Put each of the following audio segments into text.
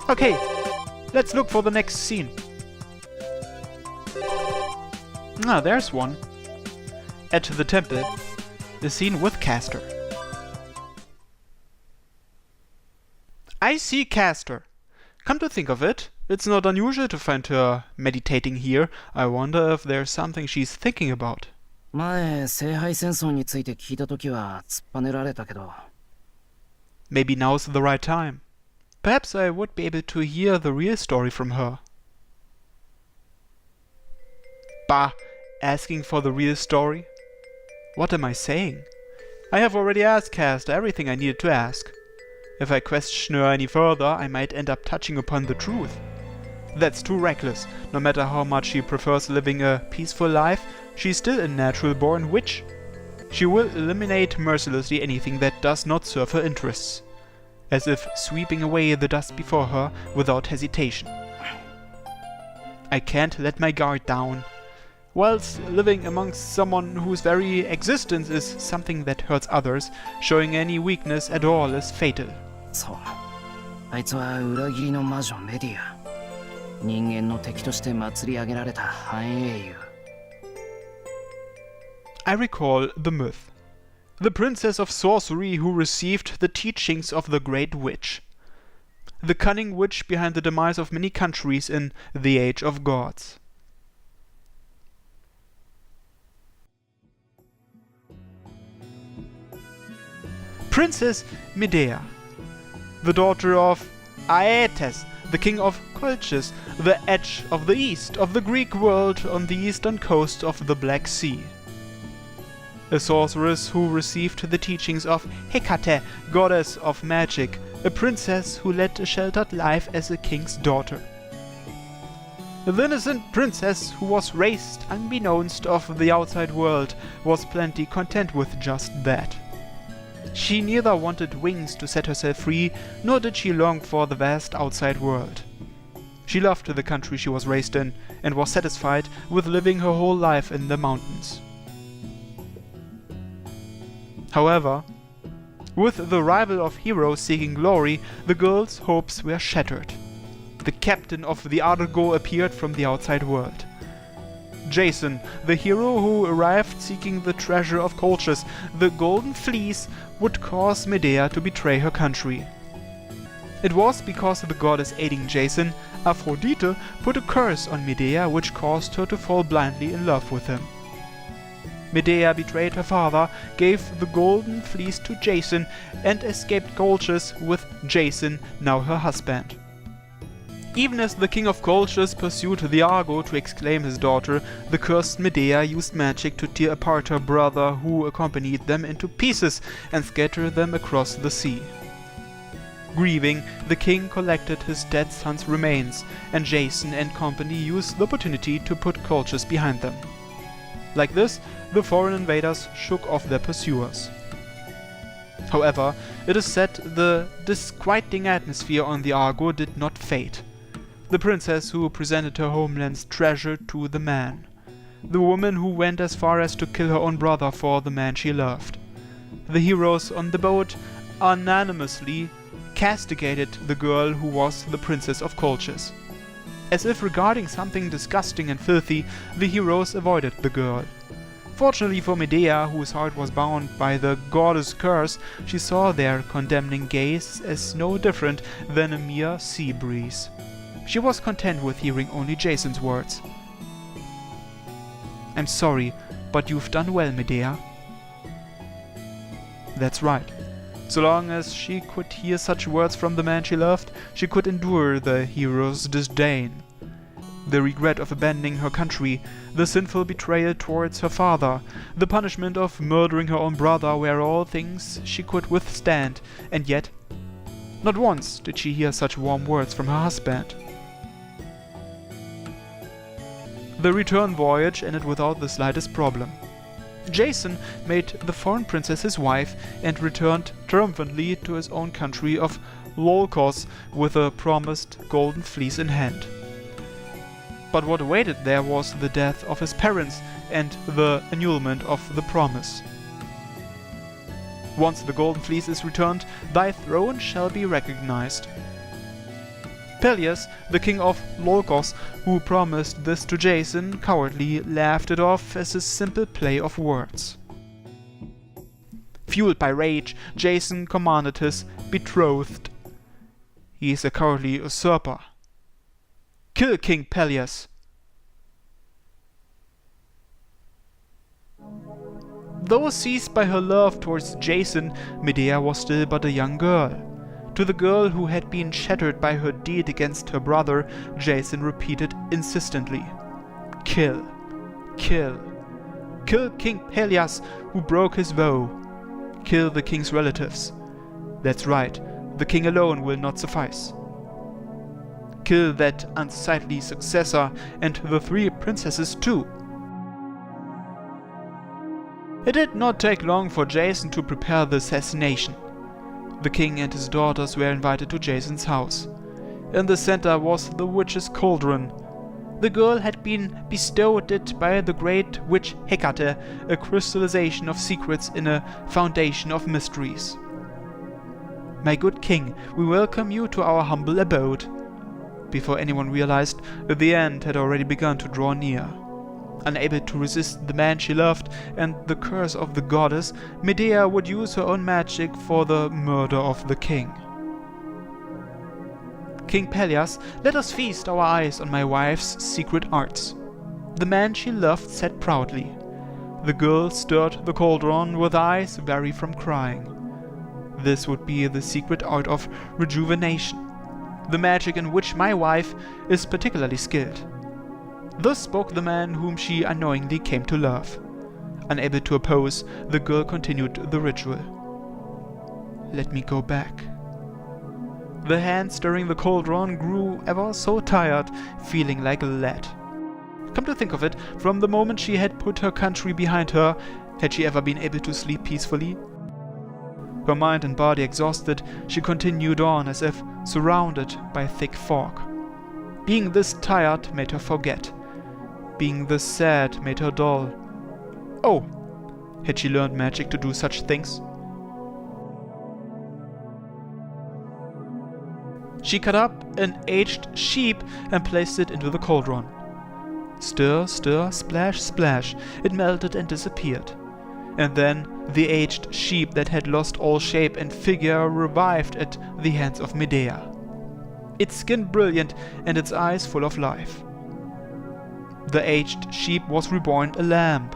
Okay, let's look for the next scene. Ah, there's one. At the temple, the scene with Castor. I see Castor. Come to think of it, it's not unusual to find her meditating here. I wonder if there's something she's thinking about. 前、聖杯戦争について聞いたときは突っぱねられたけど。Maybe now's the right time. Perhaps I would be able to hear the real story from her. Bah, asking for the real story? What am I saying? I have already asked Castor everything I needed to ask. If I question her any further, I might end up touching upon the truth. That's too reckless. No matter how much she prefers living a peaceful life, she's still a natural-born witch. She will eliminate mercilessly anything that does not serve her interests, as if sweeping away the dust before her without hesitation. I can't let my guard down. Whilst living amongst someone whose very existence is something that hurts others, showing any weakness at all is fatal. そう。あいつは裏切りの魔女メディア。人間の敵として祭り上げられた繁栄優。I recall the myth. The princess of sorcery who received the teachings of the great witch. The cunning witch behind the demise of many countries in the Age of Gods. Princess Medea, the daughter of Aeetes, the king of Colchis, the edge of the east of the Greek world on the eastern coast of the Black Sea. A sorceress who received the teachings of Hecate, goddess of magic, a princess who led a sheltered life as a king's daughter. The innocent princess who was raised unbeknownst of the outside world was plenty content with just that. She neither wanted wings to set herself free, nor did she long for the vast outside world. She loved the country she was raised in, and was satisfied with living her whole life in the mountains. However, with the arrival of heroes seeking glory, the girl's hopes were shattered. The captain of the Argo appeared from the outside world. Jason, the hero who arrived seeking the treasure of Colchis, the Golden Fleece, would cause Medea to betray her country. It was because the goddess aiding Jason, Aphrodite, put a curse on Medea which caused her to fall blindly in love with him. Medea betrayed her father, gave the Golden Fleece to Jason, and escaped Colchis with Jason, now her husband. Even as the king of Colchis pursued the Argo to exclaim his daughter, the cursed Medea used magic to tear apart her brother, who accompanied them into pieces and scatter them across the sea. Grieving, the king collected his dead son's remains, and Jason and company used the opportunity to put Colchis behind them. Like this, the foreign invaders shook off their pursuers. However, it is said the disquieting atmosphere on the Argo did not fade. The princess who presented her homeland's treasure to the man. The woman who went as far as to kill her own brother for the man she loved. The heroes on the boat unanimously castigated the girl who was the princess of Colchis. As if regarding something disgusting and filthy, the heroes avoided the girl. Fortunately for Medea, whose heart was bound by the goddess' curse, she saw their condemning gaze as no different than a mere sea breeze. She was content with hearing only Jason's words. "I'm sorry, but you've done well, Medea." That's right. So long as she could hear such words from the man she loved, she could endure the hero's disdain. The regret of abandoning her country, the sinful betrayal towards her father, the punishment of murdering her own brother were all things she could withstand, and yet, not once did she hear such warm words from her husband. The return voyage ended without the slightest problem. Jason made the foreign princess his wife and returned triumphantly to his own country of Lolkos with a promised golden fleece in hand. But what awaited there was the death of his parents and the annulment of the promise. "Once the golden fleece is returned, thy throne shall be recognized." Pelias, the king of Lolkos, who promised this to Jason, cowardly laughed it off as a simple play of words. Fueled by rage, Jason commanded his betrothed. He is a cowardly usurper. Kill King Pelias! Though seized by her love towards Jason, Medea was still but a young girl. To the girl who had been shattered by her deed against her brother, Jason repeated insistently, "Kill, kill, kill King Pelias, who broke his vow. Kill the king's relatives. That's right, the king alone will not suffice. Kill that unsightly successor and the 3 princesses too." It did not take long for Jason to prepare the assassination. The king and his daughters were invited to Jason's house. In the center was the witch's cauldron. The girl had been bestowed it by the great witch Hecate, a crystallization of secrets in a foundation of mysteries. "My good king, we welcome you to our humble abode." Before anyone realized, the end had already begun to draw near. Unable to resist the man she loved and the curse of the goddess, Medea would use her own magic for the murder of the king. "King Pelias, let us feast our eyes on my wife's secret arts," the man she loved said proudly. The girl stirred the cauldron with eyes weary from crying. This would be the secret art of rejuvenation, the magic in which my wife is particularly skilled. Thus spoke the man whom she unknowingly came to love. Unable to oppose, the girl continued the ritual. "Let me go back." The hand stirring the cauldron grew ever so tired, feeling like lead. Come to think of it, from the moment she had put her country behind her, had she ever been able to sleep peacefully? Her mind and body exhausted, she continued on as if surrounded by thick fog. Being this tired made her forget. Being this sad made her dull. Oh, had she learned magic to do such things? She cut up an aged sheep and placed it into the cauldron. Stir, stir, splash, splash, it melted and disappeared. And then the aged sheep that had lost all shape and figure revived at the hands of Medea. Its skin brilliant and its eyes full of life. The aged sheep was reborn a lamb.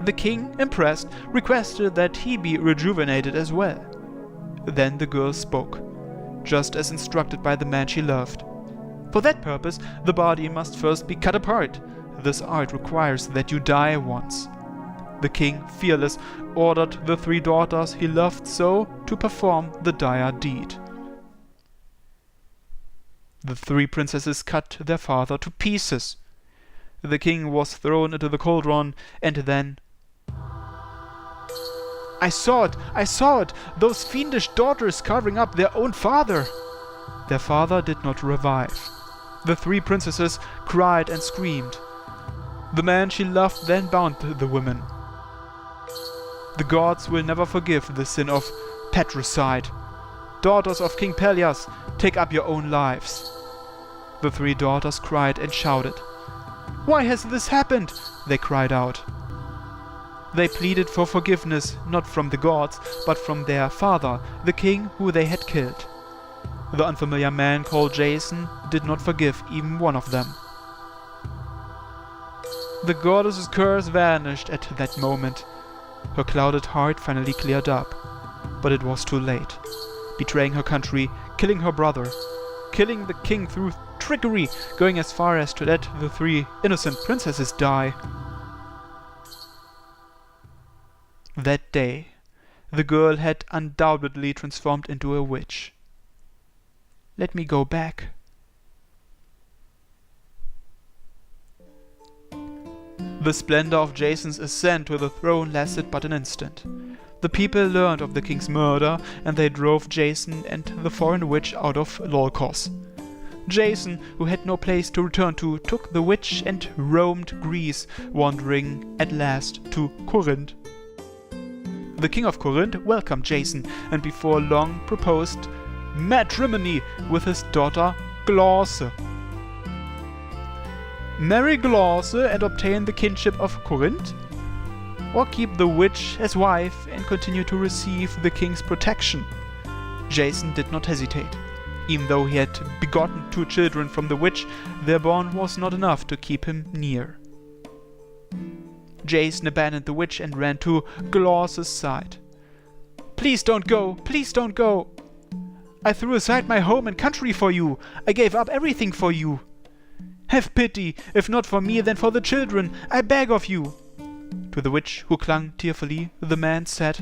The king, impressed, requested that he be rejuvenated as well. Then the girl spoke, just as instructed by the man she loved. For that purpose, the body must first be cut apart. This art requires that you die once. The king, fearless, ordered the 3 daughters he loved so to perform the dire deed. The 3 princesses cut their father to pieces. The king was thrown into the cauldron, and then... I saw it! Those fiendish daughters carving up their own father! Their father did not revive. The 3 princesses cried and screamed. The man she loved then bound the women. The gods will never forgive the sin of patricide. Daughters of King Pelias, take up your own lives. The 3 daughters cried and shouted. Why has this happened? They cried out. They pleaded for forgiveness, not from the gods, but from their father, the king who they had killed. The unfamiliar man called Jason did not forgive even one of them. The goddess's curse vanished at that moment. Her clouded heart finally cleared up, but it was too late. Betraying her country, killing her brother, killing the king through trickery, going as far as to let the 3 innocent princesses die. That day, the girl had undoubtedly transformed into a witch. Let me go back. The splendor of Jason's ascent to the throne lasted but an instant. The people learned of the king's murder, and they drove Jason and the foreign witch out of Lolkos. Jason, who had no place to return to, took the witch and roamed Greece, wandering at last to Corinth. The king of Corinth welcomed Jason, and before long proposed matrimony with his daughter Glauce. Marry Glauce and obtain the kinship of Corinth? Or keep the witch as wife and continue to receive the king's protection? Jason did not hesitate. Even though he had begotten 2 children from the witch, their bond was not enough to keep him near. Jason abandoned the witch and ran to Glauce's side. "Please don't go! Please don't go! I threw aside my home and country for you! I gave up everything for you! Have pity, if not for me, then for the children! I beg of you!" To the witch, who clung tearfully, the man said,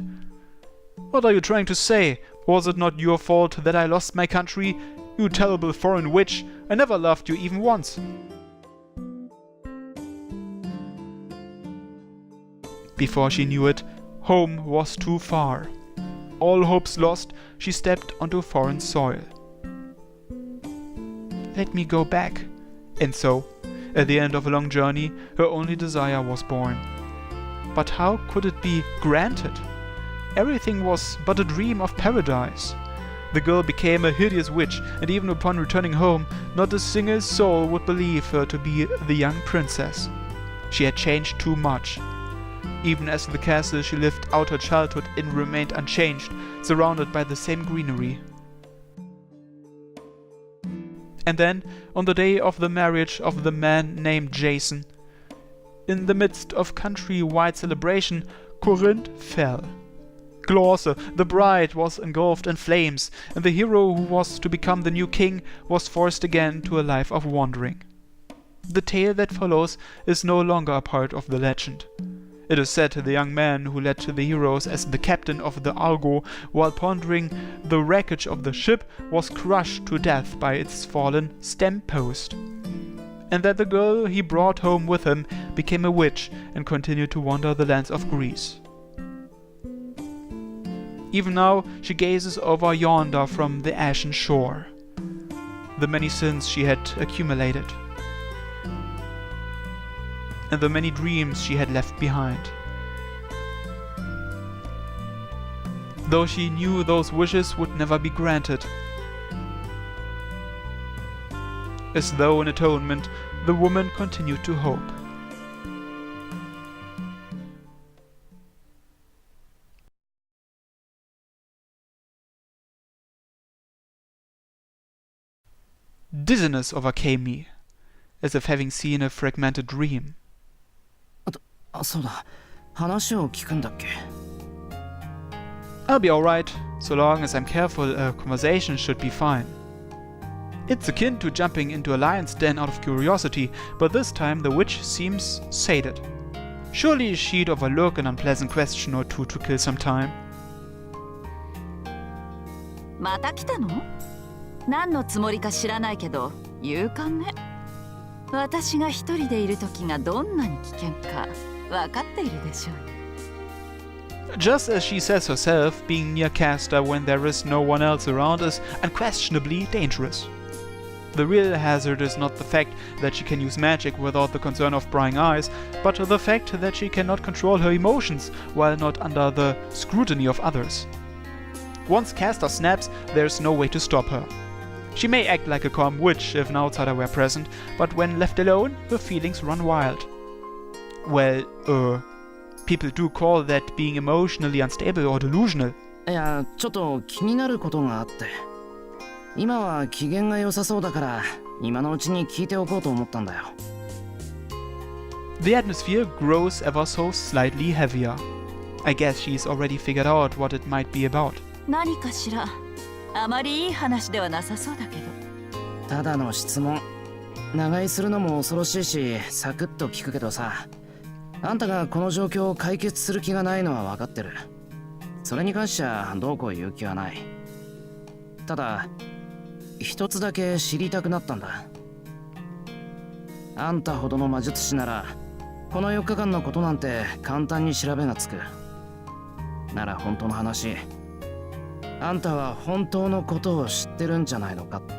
"What are you trying to say? Was it not your fault that I lost my country? You terrible foreign witch! I never loved you even once!" Before she knew it, home was too far. All hopes lost, she stepped onto foreign soil. "Let me go back." And so, at the end of a long journey, her only desire was born. But how could it be granted? Everything was but a dream of paradise. The girl became a hideous witch, and even upon returning home, not a single soul would believe her to be the young princess. She had changed too much. Even as the castle she lived out her childhood in remained unchanged, surrounded by the same greenery. And then, on the day of the marriage of the man named Jason, in the midst of country-wide celebration, Corinth fell. Glauce, the bride, was engulfed in flames, and the hero who was to become the new king was forced again to a life of wandering. The tale that follows is no longer a part of the legend. It is said the young man who led the heroes as the captain of the Argo, while pondering the wreckage of the ship, was crushed to death by its fallen stem post. And that the girl he brought home with him became a witch and continued to wander the lands of Greece. Even now she gazes over yonder from the ashen shore. The many sins she had accumulated, and the many dreams she had left behind. Though she knew those wishes would never be granted. As though in atonement, the woman continued to hope. Dizziness overcame me, as if having seen a fragmented dream. そうだ、話を聞くんだっけ? I'll be alright, so long as I'm careful, a conversation should be fine. It's akin to jumping into a lion's den out of curiosity, but this time the witch seems sated. Surely she'd overlook an unpleasant question or two to kill some time. また来たの? 何のつもりか知らないけど、勇敢ね。私が一人でいる時がどんなに危険か分かっているでしょう。 Just as she says herself, being near Castor when there is no one else around is unquestionably dangerous. The real hazard is not the fact that she can use magic without the concern of prying eyes, but the fact that she cannot control her emotions while not under the scrutiny of others. Once Castor snaps, there's no way to stop her. She may act like a calm witch if an outsider were present, but when left alone, her feelings run wild. Well, people do call that being emotionally unstable or delusional. いや、ちょっと気になることがあって。今は機嫌が良さそうだから、今のうちに聞いておこうと思ったんだよ。The atmosphere grows ever so slightly heavier. I guess she's already figured out what it might be about. 何かしら。あまりいい話ではなさそうだけど。ただの質問。長居するのも恐ろしいし、サクッと聞くけどさ。あんたがこの状況を解決する気がないのは分かってる。それに関してはどうこう言う気はない。ただ、一つだけ知りたくなったんだ。あんたほどの魔術師なら、この4日間のことなんて簡単に調べがつく。なら本当の話、あんたは本当のことを知ってるんじゃないのかって。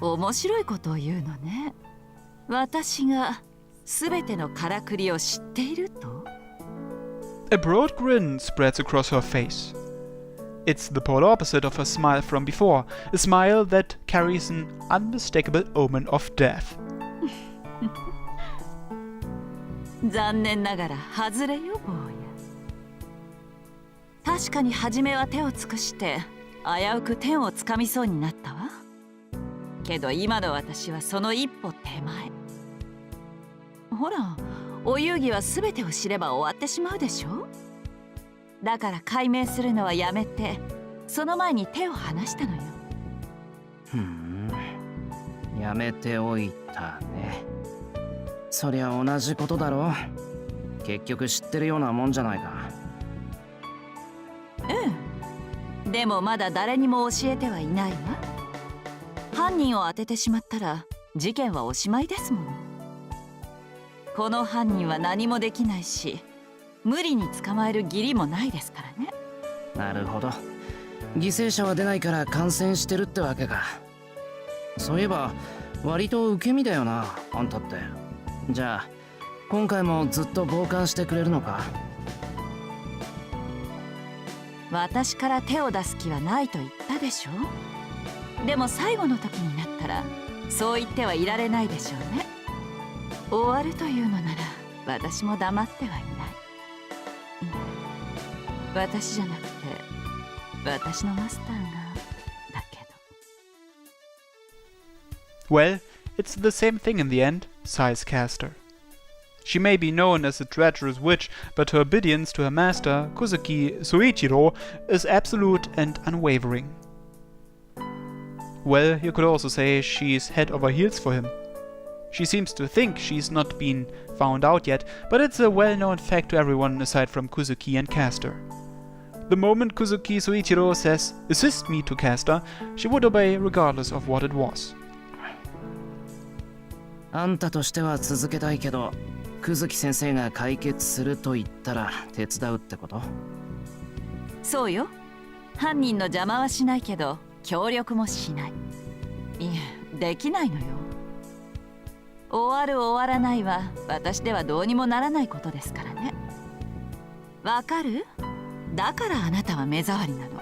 面白いことを言うのね。私が全てのからくりを知っていると？ A broad grin spreads across her face. It's the polar opposite of her smile from before, a smile that carries an unmistakable omen of death. 残念ながら外れよ坊や。確かに初めは手を尽くして危うく天をつかみそうになったわ。けど今の私はその一歩手前。ほら、お遊戯は全てを知れば終わってしまうでしょ。だから解明するのはやめて、その前に手を離したのよ。やめておいたね。そりゃ同じことだろ。結局知ってるようなもんじゃないか。でもまだ誰にも教えてはいないわ。犯人を当ててしまったら事件はおしまいですもの。この犯人は何もできないし、無理に捕まえる義理もないですからね。なるほど。犠牲者は出ないから感染してるってわけか。そういえば割と受け身だよな、あんたって。じゃあ今回もずっと傍観してくれるのか。私から手を出す気はないと言ったでしょ。でも最後の時になったらそう言ってはいられないでしょうね。終わるというのなら私も黙ってはいない。私じゃなくて私のマスターがだけど。 Well, it's the same thing in the end, sighs Castor. She may be known as a treacherous witch, but her obedience to her master, Kuzuki Soichiro, is absolute and unwavering. Well, you could also say she's head over heels for him. She seems to think she's not been found out yet, but it's a well-known fact to everyone aside from Kuzuki and Castor. The moment Kuzuki Soichiro says, "Assist me," to Castor, she would obey regardless of what it was. あんたとしては続けたいけど、久月先生が解決すると言ったら手伝うってこと？そうよ。犯人の邪魔はしないけど協力もしない。いえ、できないのよ。終わる終わらないは私ではどうにもならないことですからね。わかる？だからあなたは目障りなの。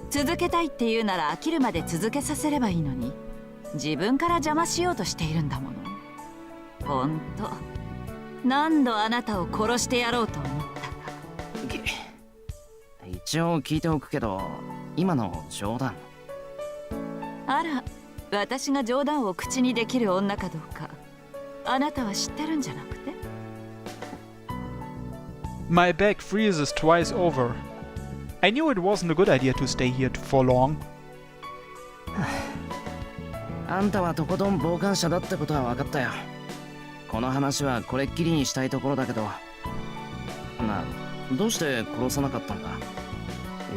続けたいって言うなら飽きるまで続けさせればいいのに、自分から邪魔しようとしているんだもの。ほんと、何度あなたを殺してやろうと思ったか。一応聞いておくけど、今の冗談？あら、私が冗談を口にできる女かどうかあなたは知ってるんじゃなくて？ My back freezes twice over. I knew it wasn't a good idea to stay here for long. あんたはとことん傍観者だってことは分かったよ。この話はこれっきりにしたいところだけど、どうして殺さなかったんだ？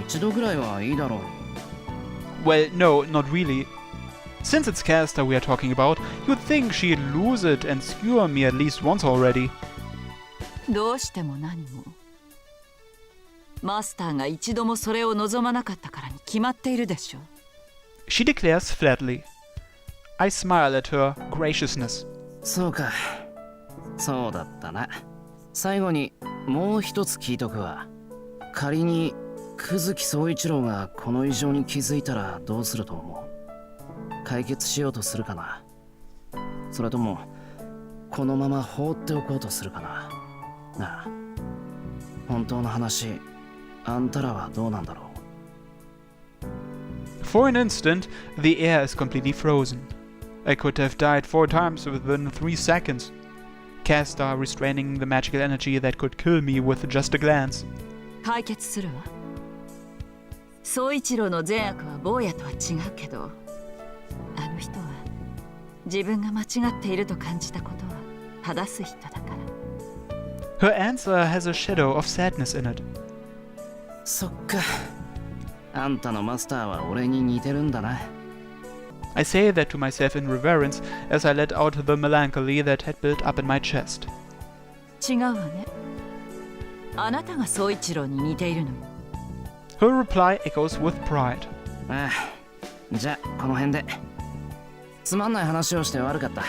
一度ぐらいはいいだろう。Well, no, not really. Since it's Castor we are talking about, you'd think she'd lose it and skewer me at least once already. どうしても何も。マスターが一度もそれを望まなかったからに決まっているでしょ。She declares flatly. I smile at her graciousness. そうか。そうだったな。最後にもう一つ聞いとくわ。仮に久月総一郎がこの異常に気づいたらどうすると思う？解決しようとするかな？それともこのまま放っておこうとするかな？なあ、本当の話、あんたらはどうなんだろう？ For an instant, the air is completely frozen. I could have died 4 times within 3 seconds. Castor restraining the magical energy that could kill me with just a glance. 解決するわ。総一郎の善悪は坊やとは違うけど、あの人は自分が間違っていると感じたことは正す人だから。Her answer has a shadow of sadness in it. そっか。あんたのマスターは俺に似てるんだな。I say that to myself in reverence as I let out the melancholy that had built up in my chest. 違うわね。あなたが総一郎に似ているのよ。Her reply echoes with pride. ああ、じゃあこの辺で。つまんない話をして悪かった。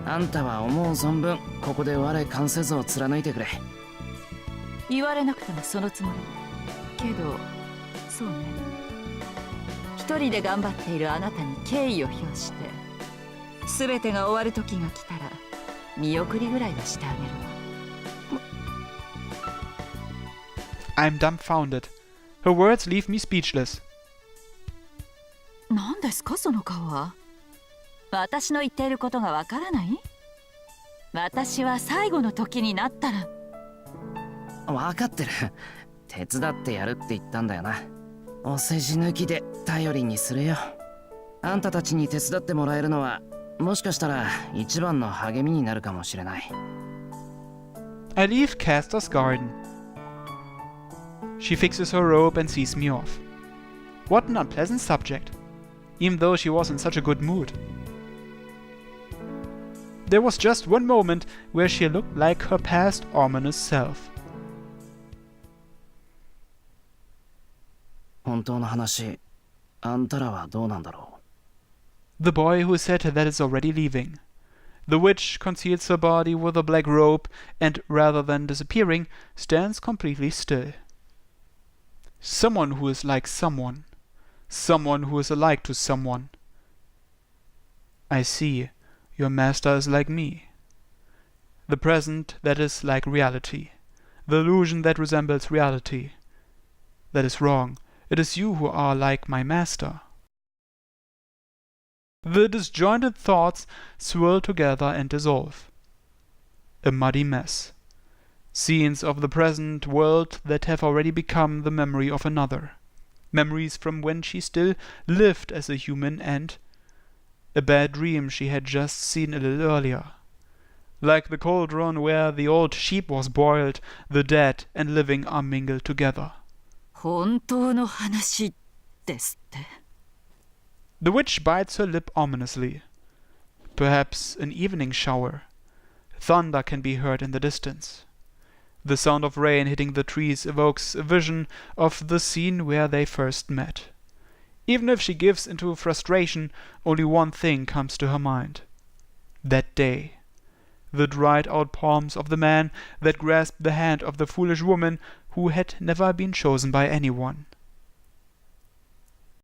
あんたは思う存分ここで我関せずを貫いてくれ。言われなくてもそのつもり。けどそうね。一人で頑張っているあなたに敬意を表して、全てが終わる時が来たら見送りぐらいはしてあげるわ。I'm dumbfounded. Her words leave me speechless. 何ですかその顔は。私の言っていることがわからない？私は最後の時になったら。分かってる。手伝ってやるって言ったんだよな。お世辞抜きで頼りにするよ。あんたたちに手伝ってもらえるのはもしかしたら一番の励みになるかもしれない。I leave Castor's garden. She fixes her robe and sees me off. What an unpleasant subject, even though she was in such a good mood. There was just one moment where she looked like her past ominous self. 本当の話、あんたらはどうなんだろう。 The boy who said that is already leaving. The witch conceals her body with a black robe and, rather than disappearing, stands completely still. Someone who is like someone. Someone who is alike to someone. I see. Your master is like me. The present that is like reality. The illusion that resembles reality. That is wrong. It is you who are like my master. The disjointed thoughts swirl together and dissolve. A muddy mess. Scenes of the present world that have already become the memory of another. Memories from when she still lived as a human and a bad dream she had just seen a little earlier. Like the cauldron where the old sheep was boiled, the dead and living are mingled together. 本当の話ですって。The witch bites her lip ominously. Perhaps an evening shower. Thunder can be heard in the distance. The sound of rain hitting the trees evokes a vision of the scene where they first met. Even if she gives into frustration, only one thing comes to her mind. That day. The dried-out palms of the man that grasped the hand of the foolish woman who had never been chosen by anyone.